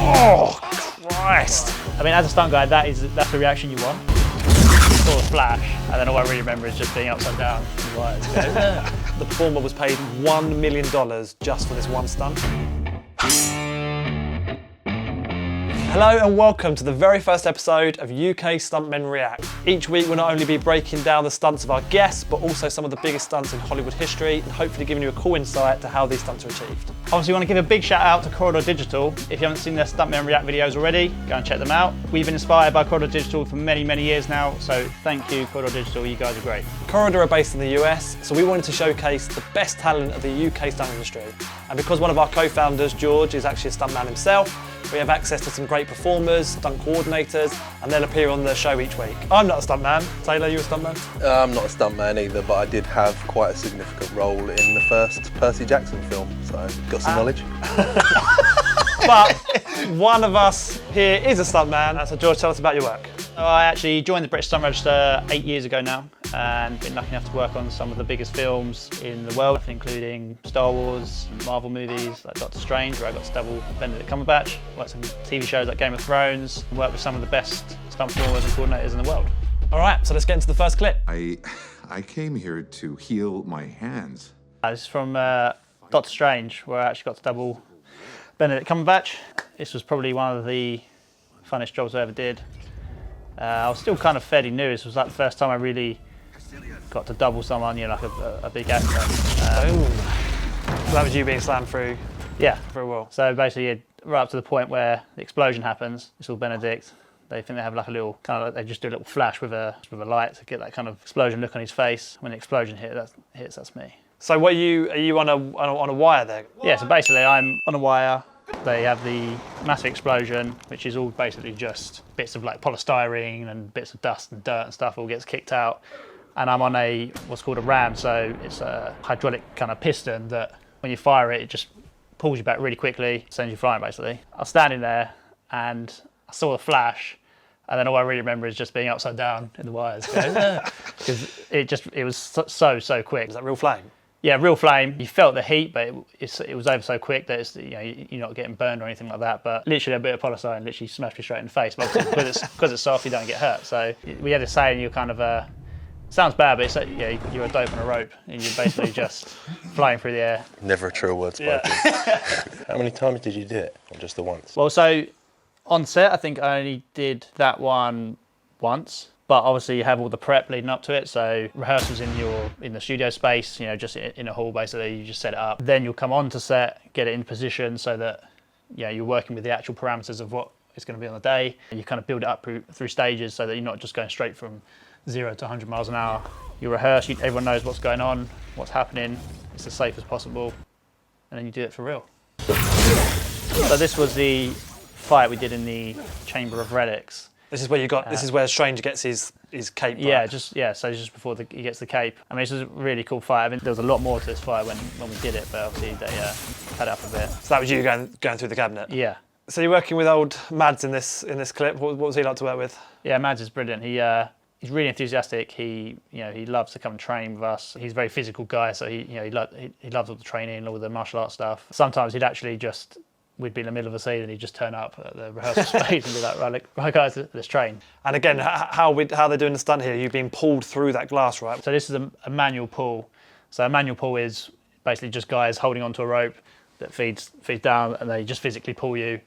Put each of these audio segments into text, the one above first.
Oh, Christ. I mean, as a stunt guy, that's the reaction you want. Saw the flash, and then all I really remember is just being upside down. The performer was paid $1 million just for this one stunt. Hello and welcome to the very first episode of UK Stuntmen React. Each week we'll not only be breaking down the stunts of our guests, but also some of the biggest stunts in Hollywood history, and hopefully giving you a cool insight to how these stunts are achieved. Obviously, we want to give a big shout out to Corridor Digital. If you haven't seen their Stuntmen React videos already, go and check them out. We've been inspired by Corridor Digital for many, many years now, so thank you, Corridor Digital, you guys are great. Corridor are based in the US, so we wanted to showcase the best talent of the UK stunt industry. And because one of our co-founders, George, is actually a stuntman himself, we have access to some great performers, stunt coordinators, and they'll appear on the show each week. I'm not a stuntman. Taylor, you a stuntman? I'm not a stuntman either, but I did have quite a significant role in the first Percy Jackson film, so got some knowledge. But one of us here is a stuntman, so George, tell us about your work. I actually joined the British Stunt Register 8 years ago now, and been lucky enough to work on some of the biggest films in the world, including Star Wars, Marvel movies like Doctor Strange, where I got to double Benedict Cumberbatch, worked on TV shows like Game of Thrones, and worked with some of the best stunt performers and coordinators in the world. All right, so let's get into the first clip. I came here to heal my hands. This is from Doctor Strange, where I actually got to double Benedict Cumberbatch. This was probably one of the funnest jobs I ever did. I was still kind of fairly new. This was like the first time I really got to double someone, you know, like a big actor. So that was you being slammed through? Yeah. For a while. So basically, right up to the point where the explosion happens, it's all Benedict. They think they have like a little, kind of like, they just do a little flash with a light to get that kind of explosion look on his face. When the explosion hits, that's me. So what are you on a wire there? Yeah, so basically I'm on a wire. They have the massive explosion, which is all basically just bits of like polystyrene and bits of dust and dirt and stuff all gets kicked out. And I'm on what's called a ram, so it's a hydraulic kind of piston that when you fire it, it just pulls you back really quickly, sends you flying basically. I was standing there and I saw the flash, and then all I really remember is just being upside down in the wires. Because it was so quick. Was that real flame? Yeah, real flame. You felt the heat, but it was over so quick that you're not getting burned or anything like that. But literally a bit of polystyrene literally smashed me straight in the face. But because it's soft, you don't get hurt. So we had a saying, you're kind of sounds bad, but it's like, you're a dope on a rope, and you're basically just flying through the air. Never a true word spoken. Yeah. How many times did you do it, or just the once? Well, so on set, I think I only did that one once. But obviously you have all the prep leading up to it, so rehearsals in the studio space, just in a hall basically, you just set it up. Then you'll come on to set, get it in position so that you're working with the actual parameters of what it's going to be on the day. And you kind of build it up through stages so that you're not just going straight from 0 to 100 miles an hour. You rehearse, everyone knows what's going on, what's happening, it's as safe as possible, and then you do it for real. So this was the fight we did in the Chamber of Relics. This is where this is where Strange gets his cape. Yeah, so just before he gets the cape. I mean, this was a really cool fight. I mean, there was a lot more to this fight when we did it, but obviously they had it up a bit. So that was you going through the cabinet. Yeah. So you're working with old Mads in this clip. What was he like to work with? Yeah, Mads is brilliant. He's really enthusiastic. He loves to come and train with us. He's a very physical guy, so he loves all the training, all the martial arts stuff. Sometimes he'd actually we'd be in the middle of a scene and he'd just turn up at the rehearsal space and be like, right guys, let's train. And again, how they're doing the stunt here, you're being pulled through that glass, right? So this is a manual pull. So a manual pull is basically just guys holding onto a rope that feeds down, and they just physically pull you,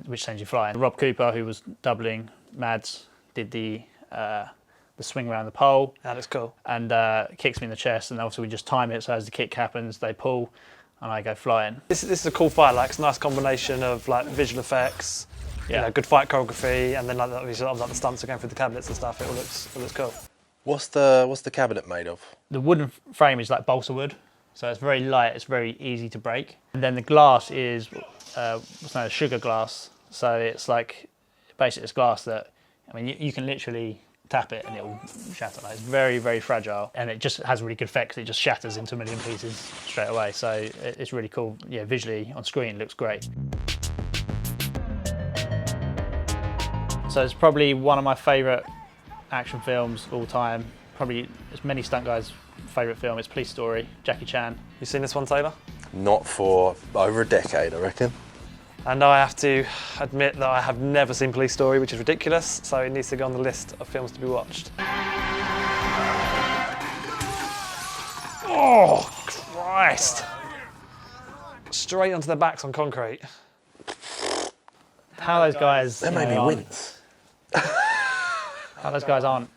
which sends you flying. Rob Cooper, who was doubling Mads, did the swing around the pole. That looks cool. And kicks me in the chest, and obviously we just time it so as the kick happens, they pull, and I go flying. This is a cool fight. Like, it's a nice combination of like visual effects, good fight choreography, and then like the stunts are going through the cabinets and stuff. It all looks cool. What's the cabinet made of? The wooden frame is like balsa wood, so it's very light. It's very easy to break. And then the glass is what's known as sugar glass. So it's like basically it's glass that you can literally tap it and it'll shatter. Like, it's very, very fragile, and it just has really good effect because it just shatters into a million pieces straight away. So it's really cool. Yeah, visually on screen it looks great. So it's probably one of my favourite action films of all time. Probably as many stunt guys' favourite film. It's Police Story, Jackie Chan. You seen this one, Taylor? Not for over a decade, I reckon. And I have to admit that I have never seen Police Story, which is ridiculous, so it needs to go on the list of films to be watched. Oh, Christ! Straight onto their backs on concrete. How those guys... That made me wince. How those guys aren't,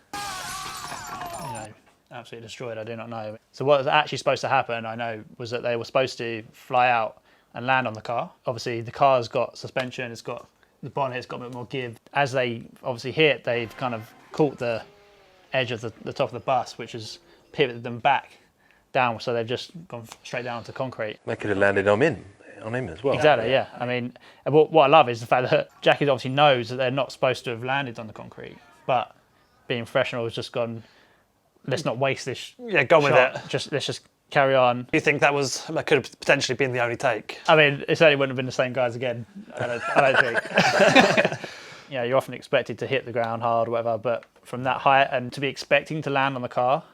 absolutely destroyed, I do not know. So what was actually supposed to happen, I know, was that they were supposed to fly out and land on the car. Obviously, the car's got suspension, it's got the bonnet's got a bit more give. As they obviously hit, they've kind of caught the edge of the top of the bus, which has pivoted them back down, so they've just gone straight down to concrete. They could have landed on him as well. Exactly, yeah. I mean, what I love is the fact that Jackie obviously knows that they're not supposed to have landed on the concrete, but being professional has just gone, let's not waste this Gone with it. Let's just carry on. Do you think that could have potentially been the only take? I mean, it certainly wouldn't have been the same guys again, I don't think. You're often expected to hit the ground hard or whatever, but from that height and to be expecting to land on the car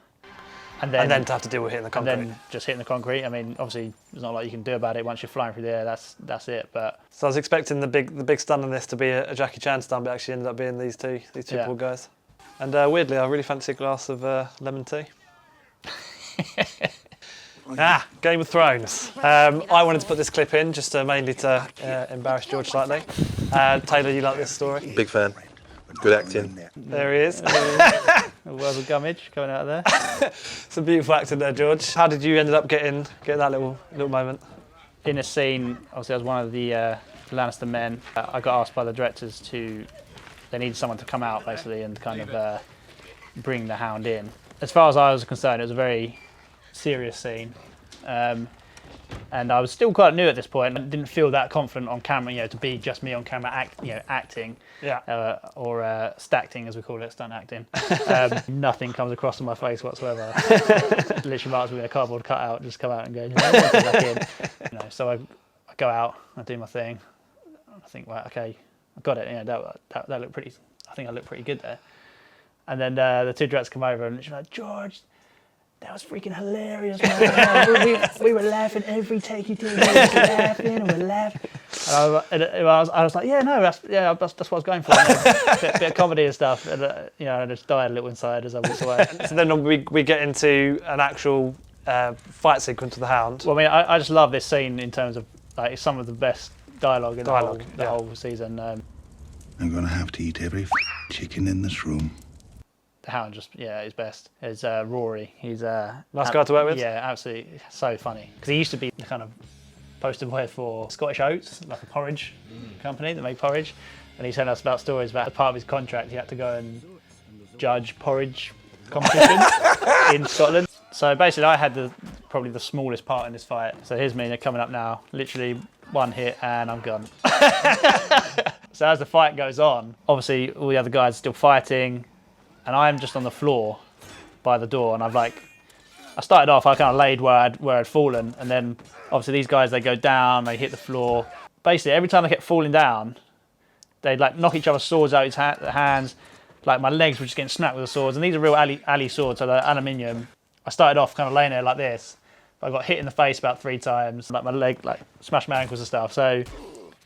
and then to have to deal with hitting the concrete. And then just hitting the concrete. I mean, obviously, there's not a lot you can do about it once you're flying through the air. That's it. But so I was expecting the big stunt in this to be a Jackie Chan stunt, but actually ended up being these two poor guys. And weirdly, I really fancy a glass of lemon tea. Game of Thrones. I wanted to put this clip in just mainly to embarrass George slightly. Taylor, you like this story? Big fan. Good acting. There he is. a world of gummage coming out of there. Some beautiful acting there, George. How did you end up getting that little moment? In a scene, obviously, I was one of the Lannister men. I got asked by the directors they needed someone to come out basically and kind of bring the Hound in. As far as I was concerned, it was a very serious scene. And I was still quite new at this point and didn't feel that confident on camera, to be just me on camera acting. Or stacting, as we call it, stunt acting. Nothing comes across on my face whatsoever. Literally might as well be a cardboard cutout, just come out and go, back in. So I go out, I do my thing. I think, well, okay, I got it. That looked pretty. I think I looked pretty good there. And then the two directors come over and she's like, George, that was freaking hilarious, man. we were laughing every take you did. We were laughing and we're laughing. And I was like, that's what I was going for. Bit of comedy and stuff. And I just died a little inside as I walked away. So then we get into an actual fight sequence with the Hound. Well, I mean, I just love this scene in terms of like some of the best dialogue in the whole season. I'm gonna have to eat every chicken in this room. The Hound just, is best. It's Rory. He's nice guy to work with. Yeah, absolutely, so funny. Because he used to be the kind of poster boy for Scottish Oats, like a porridge company that make porridge. And he's telling us about stories about, as part of his contract, he had to go and judge porridge competitions in Scotland. So basically, I had probably the smallest part in this fight. So here's me coming up now, literally one hit and I'm gone. So as the fight goes on, obviously all the other guys are still fighting. And I'm just on the floor by the door, and I started off, I kind of laid where I'd fallen, and then obviously these guys, they go down, they hit the floor. Basically, every time I kept falling down, they'd knock each other's swords out of their hands. My legs were just getting smacked with the swords, and these are real alley swords, so they're aluminium. I started off kind of laying there like this, but I got hit in the face about 3 times, my leg, smashed my ankles and stuff. So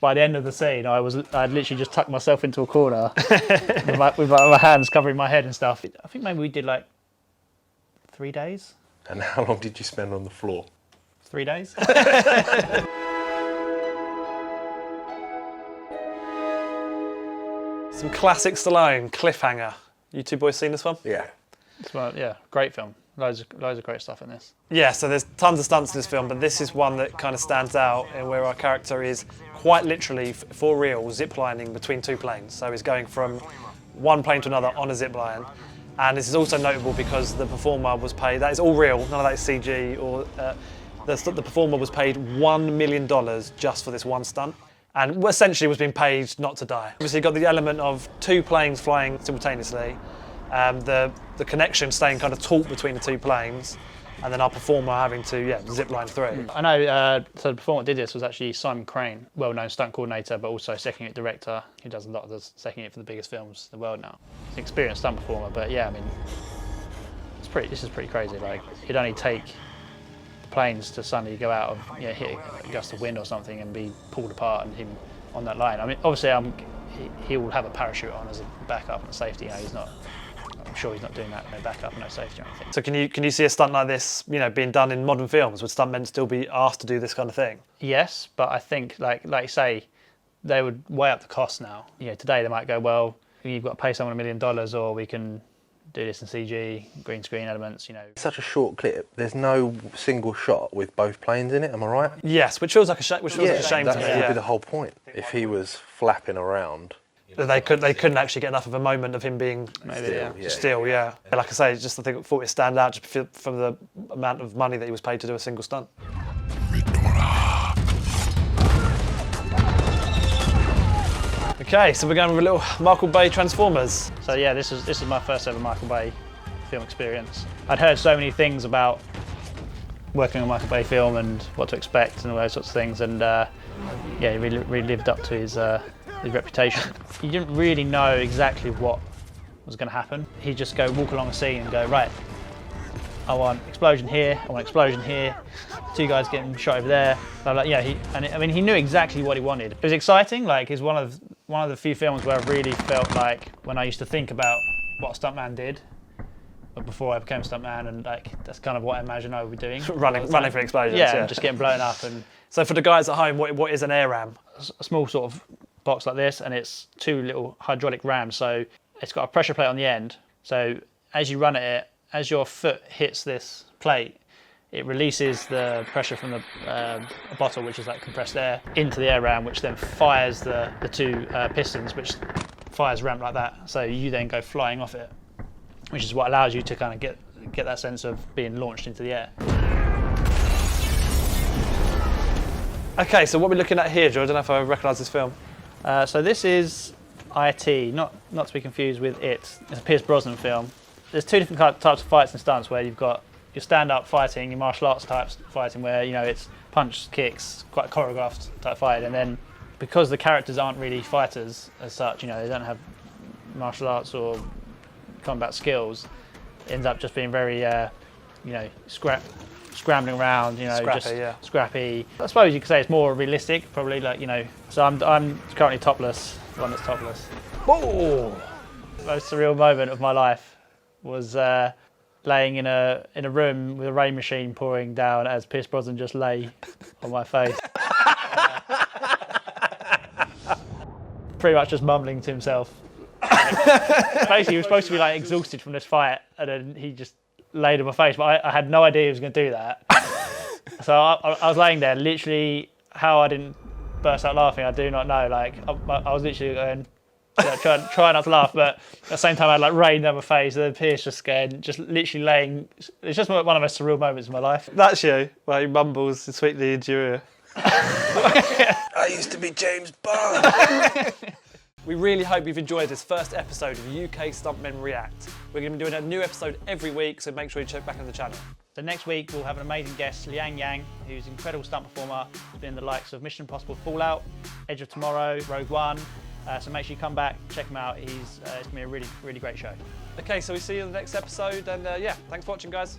by the end of the scene, I'd literally just tucked myself into a corner with my hands covering my head and stuff. I think maybe we did 3 days. And how long did you spend on the floor? 3 days. Some classic Stallone, Cliffhanger. You two boys seen this one? Yeah. Great film. Loads of great stuff in this. Yeah, so there's tons of stunts in this film, but this is one that kind of stands out in where our character is quite literally, for real, ziplining between 2 planes. So he's going from one plane to another on a zip line. And this is also notable because the performer was paid, that is all real, none of that is CG, or the performer was paid $1 million just for this one stunt. And essentially was being paid not to die. Obviously you've got the element of 2 planes flying simultaneously, the connection staying kind of taut between the 2 planes, and then our performer having to zip line through. I know, so the performer that did this was actually Simon Crane, well-known stunt coordinator, but also second unit director, who does a lot of the second unit for the biggest films in the world now. He's an experienced stunt performer, but yeah, I mean, this is pretty crazy. It'd only take planes to suddenly go out of, hit a gust of wind or something and be pulled apart and him on that line. I mean, obviously, he will have a parachute on as a backup and safety. You know, he's not. I'm sure he's not doing that. No backup, no safety or anything. So can you see a stunt like this, you know, being done in modern films? Would stuntmen still be asked to do this kind of thing? Yes, but I think like you say, they would weigh up the cost now. You know, today they might go, well, you've got to pay someone $1 million, or we can do this in CG, green screen elements, you know. It's such a short clip. There's no single shot with both planes in it. Am I right? Yes, which feels like a shame to me. That would Yeah. be the whole point. If he was flapping around. They couldn't actually get enough of a moment of him being still. Like I say, just I thought it would stand out just from the amount of money that he was paid to do a single stunt. Okay, so we're going with a little Michael Bay Transformers. So yeah, this is my first ever Michael Bay film experience. I'd heard so many things about working on a Michael Bay film and what to expect and all those sorts of things, and yeah, he really lived up to his reputation. You didn't really know exactly what was going to happen. He'd just go walk along a scene and go, right, I want explosion here, I want explosion here, two guys getting shot over there. So like, yeah, I mean, he knew exactly what he wanted. It was exciting. Like, it's one of the few films where I really felt like when I used to think about what a stuntman did before I became a stuntman, and like that's kind of what I imagine I would be doing. running for explosions. Yeah, and just getting blown up. And so for the guys at home, what is an air ram? A small sort of box like this, and it's two little hydraulic rams. So it's got a pressure plate on the end. So as you run at it, as your foot hits this plate, it releases the pressure from the bottle, which is like compressed air, into the air ram, which then fires the two pistons, which fires ramp like that. So you then go flying off it, which is what allows you to kind of get that sense of being launched into the air. Okay, so what we're looking at here, George, I don't know if I recognise this film. So this is IT, not to be confused with It. It's a Pierce Brosnan film. There's two different types of fights and stunts, where you've got your stand-up fighting, your martial arts type fighting, where you know it's punch, kicks, quite choreographed type fight, and then because the characters aren't really fighters as such, you know, they don't have martial arts or combat skills, it ends up just being very, you know, scrambling around, you know, scrappy. I suppose you could say it's more realistic, probably, like, you know. So I'm currently topless, the one that's topless. Whoa! The most surreal moment of my life was laying in a room with a rain machine pouring down as Pierce Brosnan just lay on my face. Pretty much just mumbling to himself. Basically, he was supposed to be like exhausted from this fight, and then he just laid on my face, but I had no idea he was going to do that. So I was laying there, literally, how I didn't burst out laughing, I do not know. Like, I was literally going, trying not to laugh, but at the same time I had like rain down my face, and then Pierce just scared, just literally laying. It's just one of the most surreal moments in my life. That's you, where he mumbles sweetly into your ear. I used to be James Bond. We really hope you've enjoyed this first episode of UK Stuntmen React. We're going to be doing a new episode every week, so make sure you check back on the channel. So next week we'll have an amazing guest, Liang Yang, who's an incredible stunt performer. He's been in the likes of Mission Impossible Fallout, Edge of Tomorrow, Rogue One. So make sure you come back, check him out. It's going to be a really, really great show. Okay, so we see you in the next episode, and yeah, thanks for watching, guys.